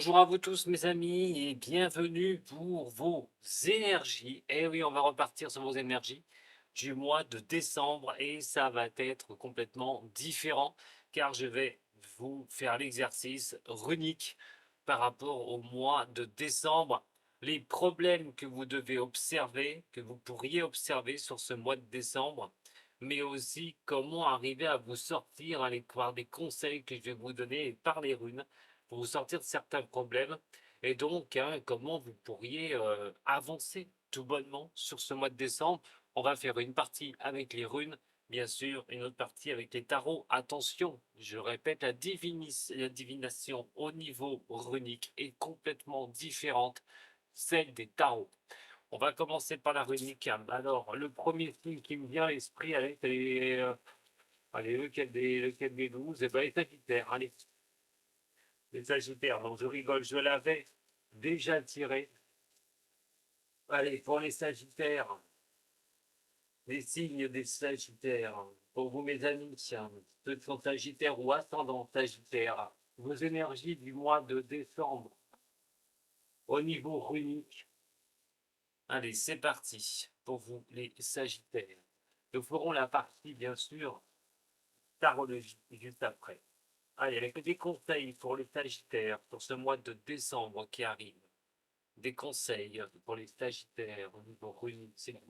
Bonjour à vous tous mes amis et bienvenue pour vos énergies. Et oui, on va repartir sur vos énergies du mois de décembre et ça va être complètement différent car je vais vous faire l'exercice runique par rapport au mois de décembre. Les problèmes que vous devez observer, que vous pourriez observer sur ce mois de décembre, mais aussi comment arriver à vous sortir, aller par des conseils que je vais vous donner par les runes pour vous sortir de certains problèmes et donc comment vous pourriez avancer tout bonnement sur ce mois de décembre. On va faire une partie avec les runes, bien sûr, une autre partie avec les tarots. Attention, je répète, la divination au niveau runique est complètement différente, celle des tarots. On va commencer par la runique. Alors, le premier signe qui me vient à l'esprit, allez, lequel des 12? Eh ben, les Sagittaires, allez. Les Sagittaires, donc je rigole, je l'avais déjà tiré. Allez, pour les Sagittaires, les signes des Sagittaires, pour vous mes amis, ceux qui sont Sagittaires ou ascendants Sagittaires, vos énergies du mois de décembre au niveau runique. Allez, c'est parti pour vous les Sagittaires. Nous ferons la partie, bien sûr, tarologie juste après. Allez, avec des conseils pour les Sagittaires pour ce mois de décembre qui arrive. Des conseils pour les Sagittaires au niveau runique, c'est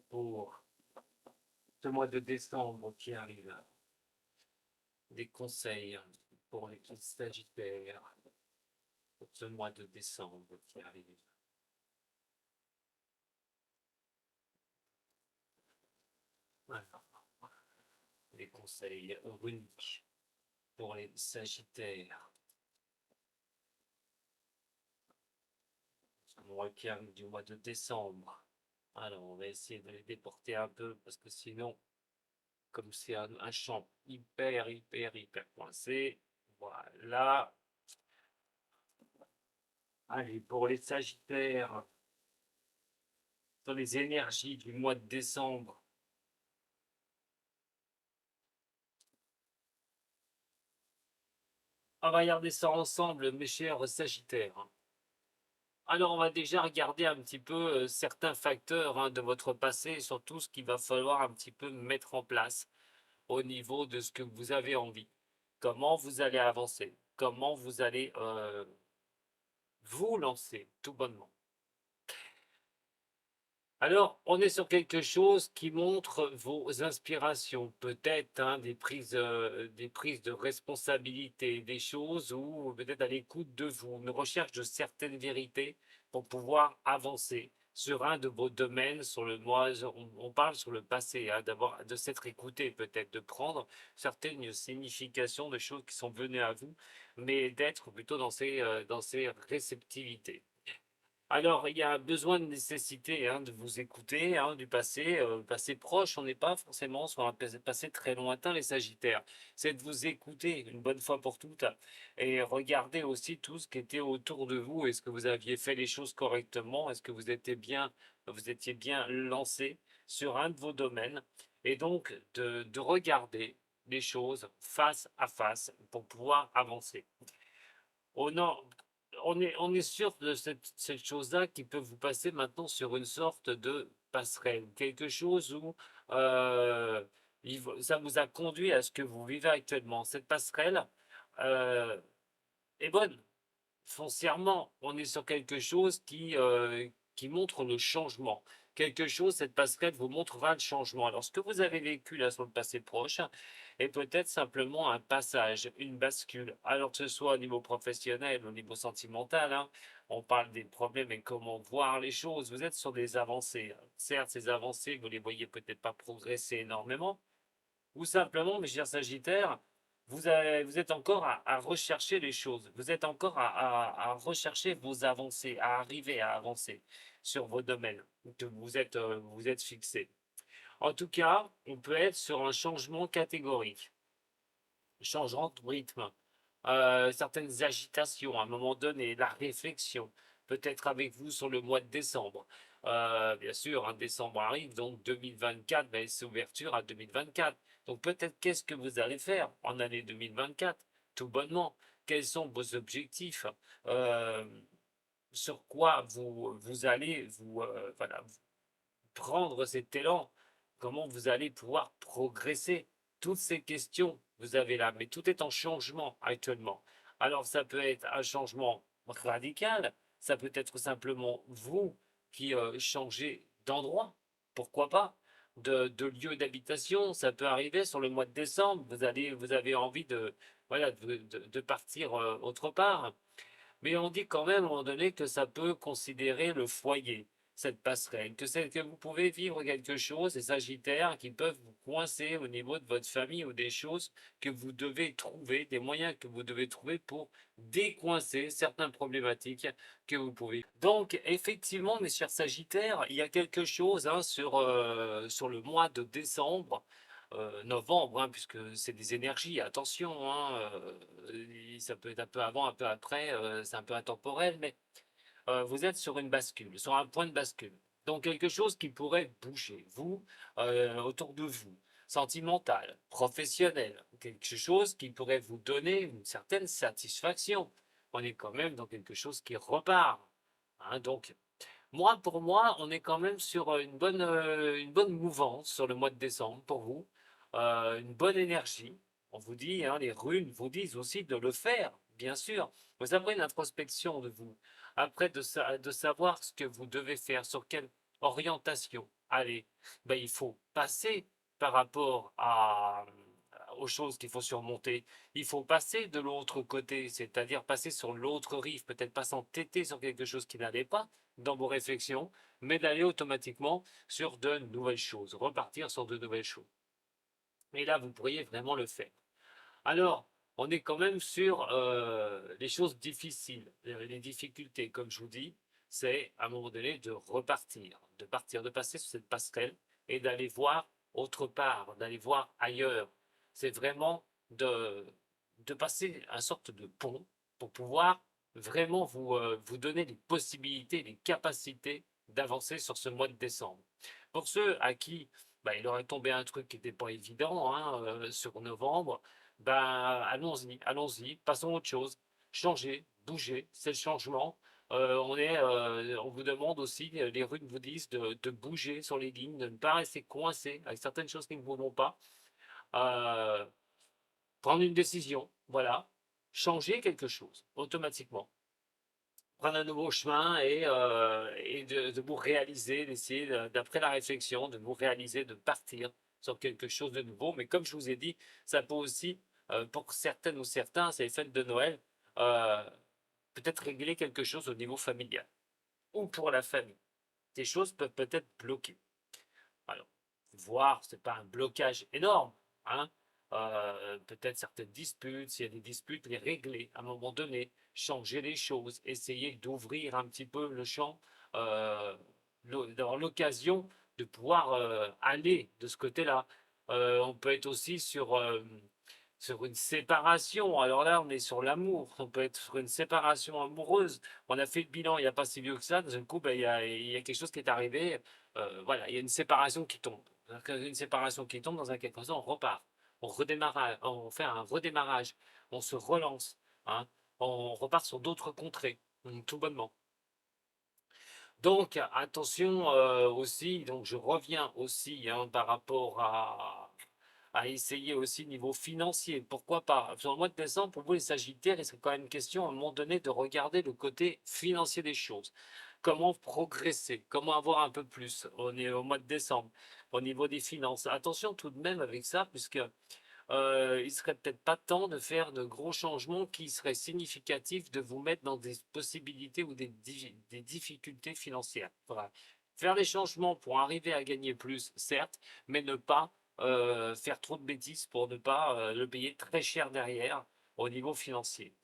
pour ce mois de décembre qui arrive. Des conseils pour les Sagittaires pour ce mois de décembre qui arrive. Voilà. Des conseils runiques pour les Sagittaires. Ce mois qui arrive du mois de décembre. Alors, on va essayer de les déporter un peu parce que sinon, comme c'est un champ hyper coincé, voilà. Allez, pour les Sagittaires, sur les énergies du mois de décembre, on va regarder ça ensemble, mes chers Sagittaires. Alors, on va déjà regarder un petit peu certains facteurs de votre passé, et surtout ce qu'il va falloir un petit peu mettre en place au niveau de ce que vous avez envie. Comment vous allez avancer, comment vous allez vous lancer tout bonnement. Alors, on est sur quelque chose qui montre vos inspirations, peut-être des prises de responsabilité, des choses où peut-être à l'écoute de vous, une recherche de certaines vérités pour pouvoir avancer sur un de vos domaines, sur le moi, on parle sur le passé, d'avoir, de s'être écouté peut-être, de prendre certaines significations de choses qui sont venues à vous, mais d'être plutôt dans ces réceptivités. Alors, il y a besoin de nécessité de vous écouter, du passé proche, on n'est pas forcément sur un passé très lointain, les Sagittaires. C'est de vous écouter une bonne fois pour toutes et regarder aussi tout ce qui était autour de vous. Est-ce que vous aviez fait les choses correctement? Est-ce que vous étiez bien lancé sur un de vos domaines? Et donc, de regarder les choses face à face pour pouvoir avancer. Oh non, on est sûr de cette chose-là qui peut vous passer maintenant sur une sorte de passerelle, quelque chose où euh, ça vous a conduit à ce que vous vivez actuellement. Cette passerelle euh, est bonne. Foncièrement, on est sur quelque chose qui montre le changement. Quelque chose, cette passerelle vous montrera le changement. Alors, ce que vous avez vécu là sur le passé proche est peut-être simplement un passage, une bascule. Alors que ce soit au niveau professionnel, au niveau sentimental, on parle des problèmes et comment voir les choses. Vous êtes sur des avancées. Certes, ces avancées, vous ne les voyez peut-être pas progresser énormément, ou simplement, mes chers Sagittaires, vous êtes encore à rechercher les choses. Vous êtes encore à rechercher vos avancées, à arriver à avancer sur vos domaines que vous êtes fixés. En tout cas, on peut être sur un changement catégorique, changement de rythme, certaines agitations à un moment donné, la réflexion, peut-être avec vous sur le mois de décembre. Bien sûr, décembre arrive, donc 2024 va être ouverture à 2024. Donc peut-être qu'est-ce que vous allez faire en année 2024, tout bonnement. quels sont vos objectifs, euh, sur quoi vous allez voilà, prendre cet élan, comment vous allez pouvoir progresser. Toutes ces questions, vous avez là, mais tout est en changement actuellement. Alors ça peut être un changement radical, ça peut être simplement vous qui changez d'endroit, pourquoi pas, de lieu d'habitation, ça peut arriver sur le mois de décembre, vous avez envie de, voilà, de partir autre part. Mais on dit quand même à un moment donné que ça peut considérer le foyer, cette passerelle, que vous pouvez vivre quelque chose, des sagittaires qui peuvent vous coincer au niveau de votre famille ou des choses que vous devez trouver, des moyens que vous devez trouver pour décoincer certaines problématiques que vous pouvez. Donc, effectivement, mes chers sagittaires, il y a quelque chose hein, sur le mois de décembre novembre, hein, puisque c'est des énergies, attention, hein, ça peut être un peu avant, un peu après, c'est un peu intemporel, mais vous êtes sur une bascule, sur un point de bascule. Donc quelque chose qui pourrait bouger, vous, autour de vous, sentimental, professionnel, quelque chose qui pourrait vous donner une certaine satisfaction. On est quand même dans quelque chose qui repart. Hein, donc, moi, pour moi, on est quand même sur une bonne mouvance sur le mois de décembre pour vous, une bonne énergie. On vous dit, hein, les runes vous disent aussi de le faire, bien sûr. Vous avez une introspection de vous, après de savoir ce que vous devez faire, sur quelle orientation aller. Ben, il faut passer par rapport aux choses qu'il faut surmonter. Il faut passer de l'autre côté, c'est-à-dire passer sur l'autre rive, peut-être pas s'entêter sur quelque chose qui n'allait pas, dans vos réflexions, mais d'aller automatiquement sur de nouvelles choses, repartir sur de nouvelles choses. Et là, vous pourriez vraiment le faire. Alors, on est quand même sur les choses difficiles, les difficultés, comme je vous dis, c'est à un moment donné de repartir, de partir, de passer sur cette passerelle et d'aller voir autre part, d'aller voir ailleurs. C'est vraiment de passer une sorte de pont pour pouvoir vraiment vous donner les possibilités, les capacités d'avancer sur ce mois de décembre. Pour ceux à qui bah, il aurait tombé un truc qui n'était pas évident hein, sur novembre, ben, allons-y, allons-y, passons à autre chose. Changer, bouger, c'est le changement. On vous demande aussi, les runes vous disent de bouger sur les lignes, de ne pas rester coincé avec certaines choses qui ne vous vont pas. Euh, Prendre une décision, voilà. Changer quelque chose, automatiquement. Prendre un nouveau chemin et de vous réaliser, d'essayer, d'après la réflexion, de vous réaliser, de partir sur quelque chose de nouveau. Mais comme je vous ai dit, ça peut aussi, pour certaines ou certains, c'est les fêtes de Noël, euh, peut-être régler quelque chose au niveau familial ou pour la famille. Des choses peuvent peut-être bloquer. Alors, voir, c'est pas un blocage énorme, hein. Peut-être certaines disputes, s'il y a des disputes, les régler à un moment donné, changer les choses, essayer d'ouvrir un petit peu le champ, euh, d'avoir l'occasion de pouvoir aller de ce côté-là. On peut être aussi sur une séparation. Alors là, on est sur l'amour. On peut être sur une séparation amoureuse. On a fait le bilan il n'y a pas si vieux que ça. D'un coup, ben, il y a quelque chose qui est arrivé. Voilà, il y a une séparation qui tombe. Une séparation qui tombe, dans un quelque chose, on repart. On redémarre, on fait un redémarrage. On se relance. Hein, on repart sur d'autres contrées, tout bonnement. Donc, attention aussi, donc je reviens aussi hein, par rapport à essayer aussi niveau financier. Pourquoi pas? Sur le mois de décembre, pour vous les Sagittaires, il serait quand même question à un moment donné de regarder le côté financier des choses. Comment progresser? Comment avoir un peu plus? On est au mois de décembre, au niveau des finances. Attention tout de même avec ça, puisque il serait peut-être pas temps de faire de gros changements qui seraient significatifs de vous mettre dans des possibilités ou des difficultés financières. Voilà. Faire des changements pour arriver à gagner plus, certes, mais ne pas faire trop de bêtises pour ne pas le payer très cher derrière au niveau financier.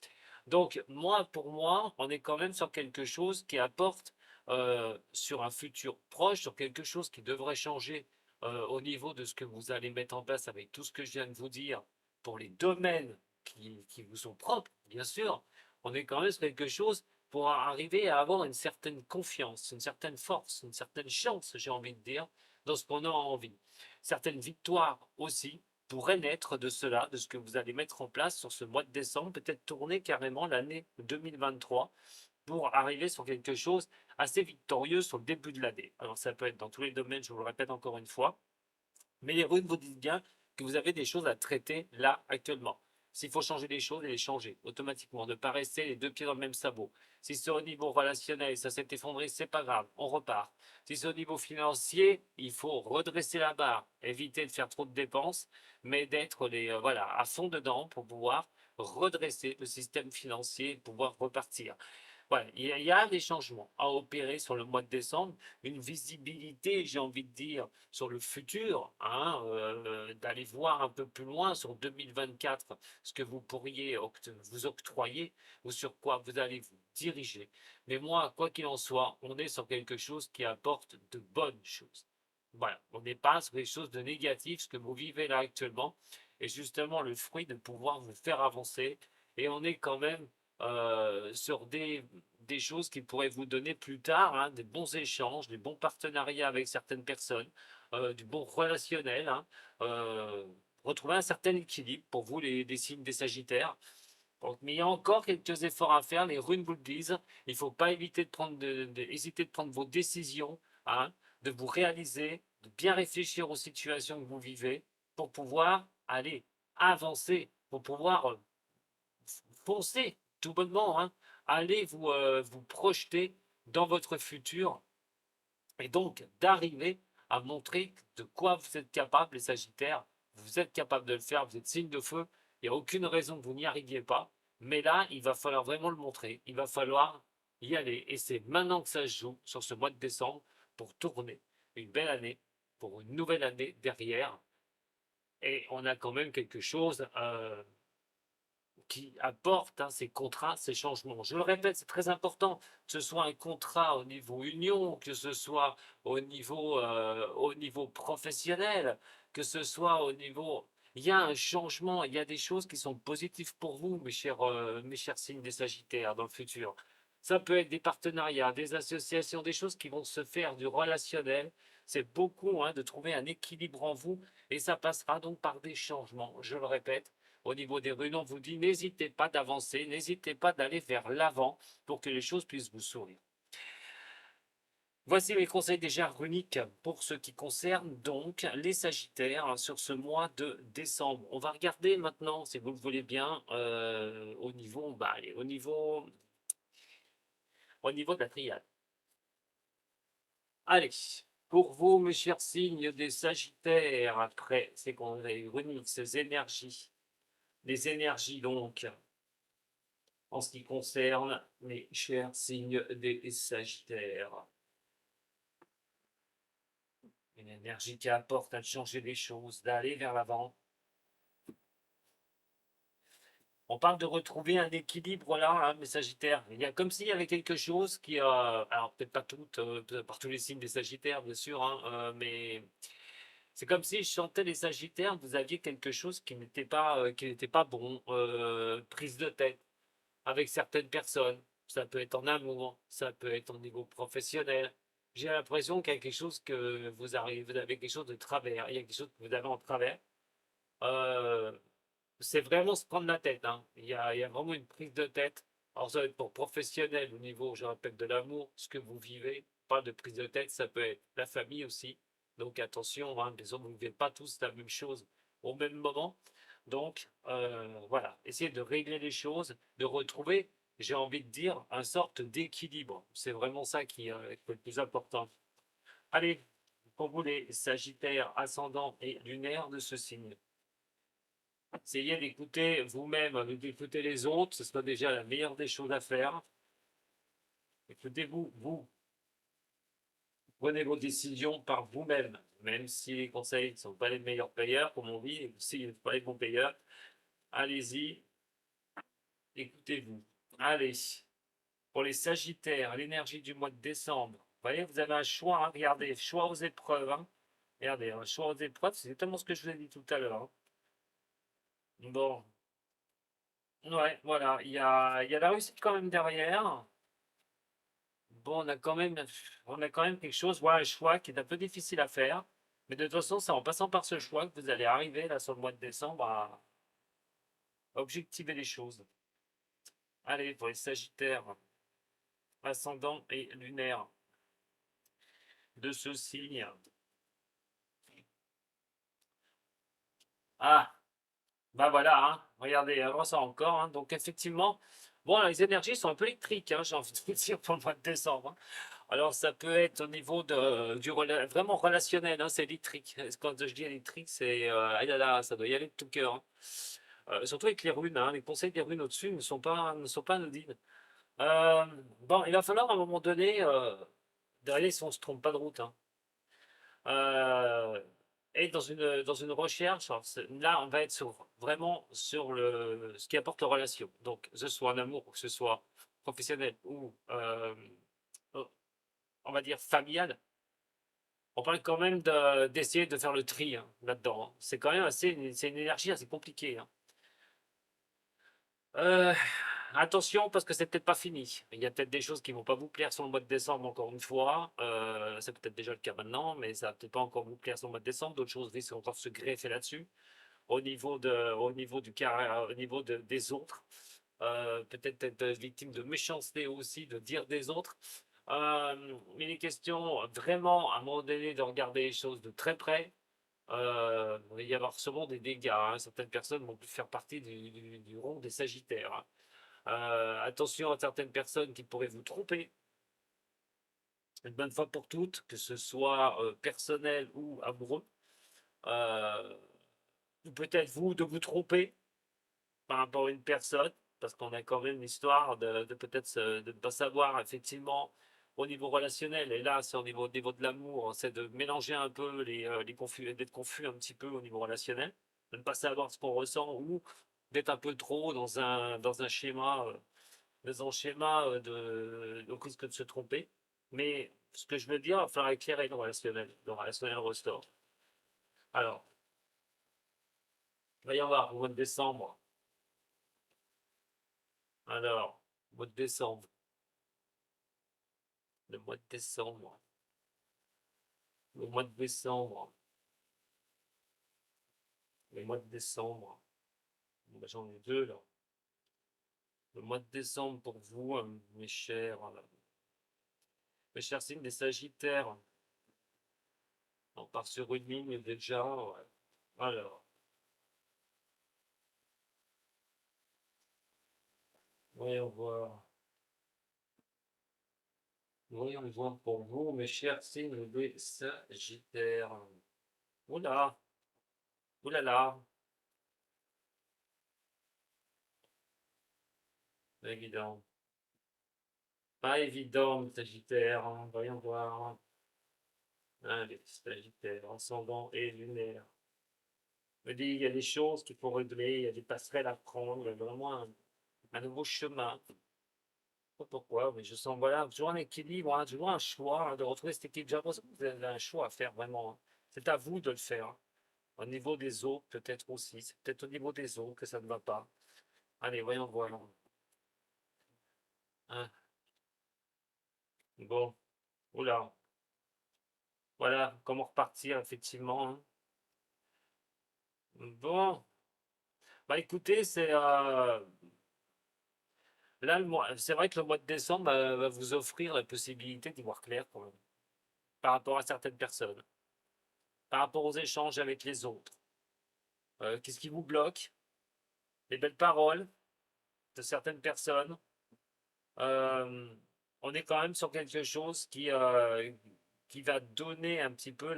Donc, moi, pour moi, on est quand même sur quelque chose qui apporte sur un futur proche, sur quelque chose qui devrait changer au niveau de ce que vous allez mettre en place avec tout ce que je viens de vous dire pour les domaines qui vous sont propres, bien sûr. On est quand même sur quelque chose pour arriver à avoir une certaine confiance, une certaine force, une certaine chance, j'ai envie de dire, dans ce qu'on a envie. Certaines victoires aussi, pourrait naître de cela, de ce que vous allez mettre en place sur ce mois de décembre, peut-être tourner carrément l'année 2023 pour arriver sur quelque chose assez victorieux sur le début de l'année. Alors ça peut être dans tous les domaines, je vous le répète encore une fois, mais les runes vous disent bien que vous avez des choses à traiter là actuellement. S'il faut changer des choses, les changer automatiquement, ne pas rester les deux pieds dans le même sabot. Si c'est au niveau relationnel, ça s'est effondré, c'est pas grave, on repart. Si c'est au niveau financier, il faut redresser la barre, éviter de faire trop de dépenses, mais d'être voilà, à fond dedans pour pouvoir redresser le système financier, pouvoir repartir. Ouais, il y a des changements à opérer sur le mois de décembre, une visibilité, j'ai envie de dire, sur le futur, hein, d'aller voir un peu plus loin sur 2024 ce que vous pourriez vous octroyer ou sur quoi vous allez vous diriger. Mais moi, quoi qu'il en soit, on est sur quelque chose qui apporte de bonnes choses. Voilà, on n'est pas sur quelque chose de négatif, ce que vous vivez là actuellement est justement le fruit de pouvoir vous faire avancer et on est quand même sur des choses qui pourraient vous donner plus tard, hein, des bons échanges, des bons partenariats avec certaines personnes, du bon relationnel, hein, euh, retrouver un certain équilibre pour vous, les signes des Sagittaires. Donc, mais il y a encore quelques efforts à faire, les runes vous le disent. Il ne faut pas éviter de prendre, hésiter de prendre vos décisions, hein, de vous réaliser, de bien réfléchir aux situations que vous vivez pour pouvoir aller avancer, pour pouvoir foncez tout bonnement, hein. Allez vous projeter dans votre futur et donc d'arriver à montrer de quoi vous êtes capable, les Sagittaires. Vous êtes capable de le faire, vous êtes signe de feu. Il n'y a aucune raison que vous n'y arriviez pas. Mais là, il va falloir vraiment le montrer. Il va falloir y aller. Et c'est maintenant que ça se joue sur ce mois de décembre pour tourner une belle année, pour une nouvelle année derrière. Et on a quand même quelque chose qui apporte, hein, ces contrats, ces changements. Je le répète, c'est très important, que ce soit un contrat au niveau union, que ce soit au niveau professionnel, que ce soit au niveau... Il y a un changement, il y a des choses qui sont positives pour vous, mes chers signes des Sagittaires, dans le futur. Ça peut être des partenariats, des associations, des choses qui vont se faire du relationnel. C'est beaucoup, hein, de trouver un équilibre en vous et ça passera donc par des changements, je le répète au niveau des rues. On vous dit, n'hésitez pas d'avancer, n'hésitez pas d'aller vers l'avant pour que les choses puissent vous sourire. Voici mes conseils déjà runiques pour ce qui concerne donc les Sagittaires sur ce mois de décembre. On va regarder maintenant, si vous le voulez bien, au niveau, allez, au niveau de la triade. Allez, pour vous, mes chers signes des Sagittaires, après ces conseils runiques, ces énergies, les énergies donc en ce qui concerne mes chers signes des Sagittaires. Une énergie qui apporte à changer les choses, d'aller vers l'avant. On parle de retrouver un équilibre là, hein, mes Sagittaires. Il y a comme s'il y avait quelque chose qui, alors peut-être pas toutes, par tous les signes des Sagittaires, bien sûr, hein, mais c'est comme si je sentais les Sagittaires, vous aviez quelque chose qui n'était pas bon, prise de tête avec certaines personnes. Ça peut être en amour, ça peut être au niveau professionnel. J'ai l'impression qu'il y a quelque chose que vous avez quelque chose de travers, il y a quelque chose que vous avez en travers. Euh, c'est vraiment se prendre la tête, hein. Il y a vraiment une prise de tête. Alors ça va être pour professionnel au niveau, je rappelle, de l'amour, ce que vous vivez. Pas de prise de tête, ça peut être la famille aussi. Donc attention, hein, les hommes, vous ne vivez pas tous la même chose au même moment. Donc voilà, essayez de régler les choses, de retrouver, j'ai envie de dire, un sorte d'équilibre. C'est vraiment ça qui est le plus important. Allez, pour vous les Sagittaires, ascendants et lunaires de ce signe, essayez d'écouter vous-même, d'écouter les autres, ce sera déjà la meilleure des choses à faire. Écoutez-vous, vous, prenez vos décisions par vous-même, même si les conseils ne sont pas les meilleurs payeurs, comme on dit, et s'ils ne sont pas les bons payeurs. Allez-y, écoutez-vous. Allez, pour les Sagittaires, l'énergie du mois de décembre. Vous voyez, vous avez un choix, hein, regardez, choix aux épreuves, hein. Regardez, un choix aux épreuves, c'est exactement ce que je vous ai dit tout à l'heure, hein. Bon, ouais, voilà, il y a la réussite quand même derrière. Bon, on a quand même quelque chose, voilà, un choix qui est un peu difficile à faire. Mais de toute façon, c'est en passant par ce choix que vous allez arriver là sur le mois de décembre à objectiver les choses. Allez, pour les Sagittaires, ascendant et lunaire de ce signe. Ah, bah voilà, hein. Regardez, avant ça encore, hein. Donc effectivement, bon, les énergies sont un peu électriques, hein, j'ai envie de vous dire, pour le mois de décembre, hein. Alors ça peut être au niveau vraiment relationnel, hein, c'est électrique. Quand je dis électrique, c'est ah là là, ça doit y aller de tout cœur, hein. Surtout avec les runes, hein, les conseils des runes au-dessus ne sont pas anodines. Euh, bon, il va falloir à un moment donné, d'aller si on ne se trompe pas de route, hein. Euh, et dans une recherche, alors, là, on va être vraiment sur ce qui apporte la relation. Donc, que ce soit en amour, que ce soit professionnel ou, on va dire, familial, on parle quand même d'essayer de faire le tri, hein, là-dedans, hein. C'est quand même c'est une énergie assez compliquée, hein. Euh, Attention, parce que c'est peut-être pas fini. Il y a peut-être des choses qui vont pas vous plaire sur le mois de décembre, encore une fois. C'est peut-être déjà le cas maintenant, mais ça va peut-être pas encore vous plaire sur le mois de décembre. D'autres choses risquent encore de se greffer là-dessus. Au niveau du caractère, au niveau des autres. Peut-être être victime de méchanceté aussi, de dire des autres. Il est question vraiment, à un moment donné, de regarder les choses de très près. Il va y avoir sûrement des dégâts, hein. Certaines personnes vont plus faire partie du rond des Sagittaires, hein. Attention à certaines personnes qui pourraient vous tromper une bonne fois pour toutes, que ce soit personnel ou amoureux. Euh, ou peut-être vous de vous tromper par rapport à une personne, parce qu'on a quand même l'histoire de peut-être de ne pas savoir effectivement au niveau relationnel, et là c'est au niveau de l'amour, c'est de mélanger un peu les confus, d'être confus un petit peu au niveau relationnel, de ne pas savoir ce qu'on ressent ou d'être un peu trop dans un schéma au risque de se tromper. Mais ce que je veux dire, il va falloir éclairer le relationnel ressort. Alors, il va y avoir au mois de décembre. Alors, mois de décembre. Le mois de décembre. Le mois de décembre. Le mois de décembre. Bon, ben, j'en ai deux là. Le mois de décembre pour vous, mes chers signes des Sagittaires. On part sur une ligne déjà, ouais. Alors, voyons voir. Voyons voir pour vous, mes chers signes des Sagittaires. Oula, oulala, pas évident. Pas évident, mes Sagittaires, hein. Voyons voir. Hein, les Sagittaires, ascendant et lunaire. Me dit, il y a des choses qu'il faut régler, il y a des passerelles à prendre, il y a vraiment un nouveau chemin. Je sais pas pourquoi, mais je sens, voilà, toujours un équilibre, hein, toujours un choix, hein, de retrouver cet équilibre. J'ai l'impression que vous avez un choix à faire, vraiment, hein. C'est à vous de le faire, hein. Au niveau des eaux, peut-être aussi. C'est peut-être au niveau des eaux que ça ne va pas. Allez, voyons voir. Hein, bon, oula. Voilà, comment repartir, effectivement, hein. Bon, bah écoutez, là, c'est vrai que le mois de décembre va vous offrir la possibilité d'y voir clair quand même, par rapport à certaines personnes, par rapport aux échanges avec les autres. Qu'est-ce qui vous bloque? Les belles paroles de certaines personnes. Euh, on est quand même sur quelque chose qui va donner un petit peu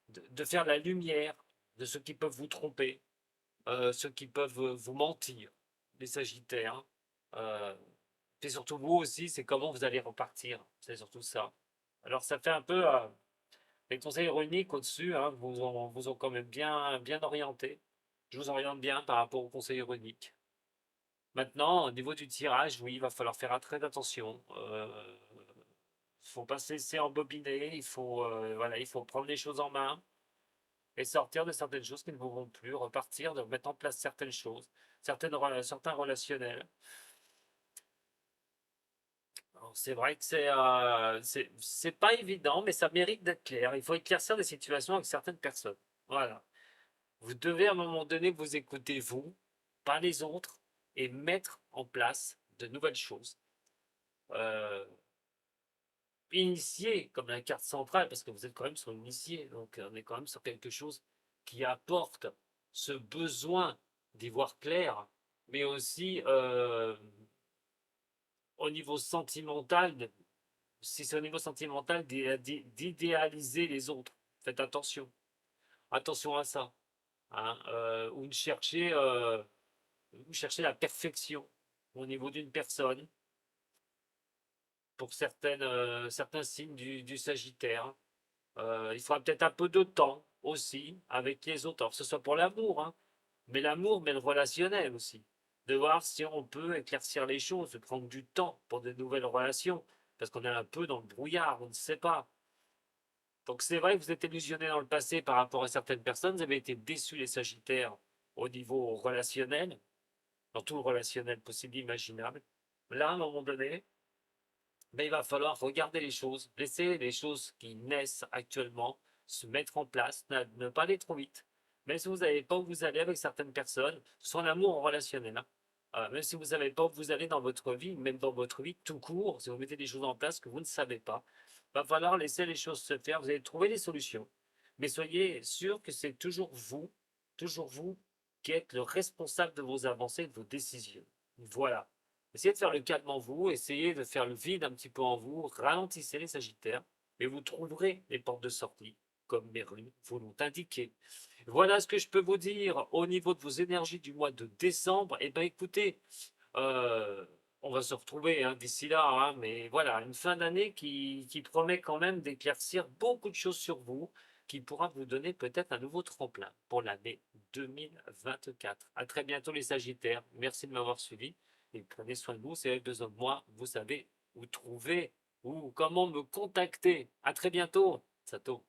de faire la lumière de ceux qui peuvent vous tromper, ceux qui peuvent vous mentir, les Sagittaires, hein. Euh, et surtout vous aussi, c'est comment vous allez repartir. C'est surtout ça. Alors ça fait un peu les conseils ironiques au-dessus, hein, vous ont quand même bien, bien orienté. Je vous oriente bien par rapport aux conseils ironiques. Maintenant, au niveau du tirage, oui, il va falloir faire très attention. Faut pas se laisser embobiner. Voilà, il faut prendre les choses en main et sortir de certaines choses qui ne vous vont plus, repartir, de mettre en place certaines choses, certains relationnels. Alors, c'est vrai que c'est pas évident, mais ça mérite d'être clair. Il faut éclaircir des situations avec certaines personnes. Voilà. Vous devez à un moment donné vous écouter vous, pas les autres, et mettre en place de nouvelles choses. Euh, Initier comme la carte centrale, parce que vous êtes quand même sur l'initié, donc on est quand même sur quelque chose qui apporte ce besoin d'y voir clair, mais aussi au niveau sentimental, si c'est au niveau sentimental, d'idéaliser les autres. Faites attention. Attention à ça. Hein, ou de chercher, vous cherchez la perfection au niveau d'une personne pour certains signes du Sagittaire. Il faudra peut-être un peu de temps aussi avec les autres, alors que ce soit pour l'amour, hein, mais l'amour, mais le relationnel aussi. De voir si on peut éclaircir les choses, de prendre du temps pour de nouvelles relations, parce qu'on est un peu dans le brouillard, on ne sait pas. Donc c'est vrai que vous êtes illusionné dans le passé par rapport à certaines personnes, vous avez été déçus les Sagittaires au niveau relationnel, dans tout le relationnel possible et imaginable. Là, à un moment donné, mais il va falloir regarder les choses, laisser les choses qui naissent actuellement se mettre en place, ne pas aller trop vite. Même si vous n'avez pas où vous allez avec certaines personnes, soit en amour ou en relationnel, hein. Même si vous savez pas où vous allez dans votre vie, même dans votre vie tout court, si vous mettez des choses en place que vous ne savez pas, il va falloir laisser les choses se faire. Vous allez trouver des solutions. Mais soyez sûr que c'est toujours vous qui êtes le responsable de vos avancées et de vos décisions. Voilà. Essayez de faire le calme en vous, essayez de faire le vide un petit peu en vous, ralentissez les Sagittaires, et vous trouverez les portes de sortie, comme mes runes vous l'ont indiqué. Voilà ce que je peux vous dire au niveau de vos énergies du mois de décembre. Eh bien écoutez, euh, on va se retrouver hein, d'ici là, hein, mais voilà, une fin d'année qui promet quand même d'éclaircir beaucoup de choses sur vous, qui pourra vous donner peut-être un nouveau tremplin pour l'année 2024. À très bientôt les Sagittaires, merci de m'avoir suivi et prenez soin de vous. Si vous avez besoin de moi, vous savez où trouver ou comment me contacter. À très bientôt, Sato.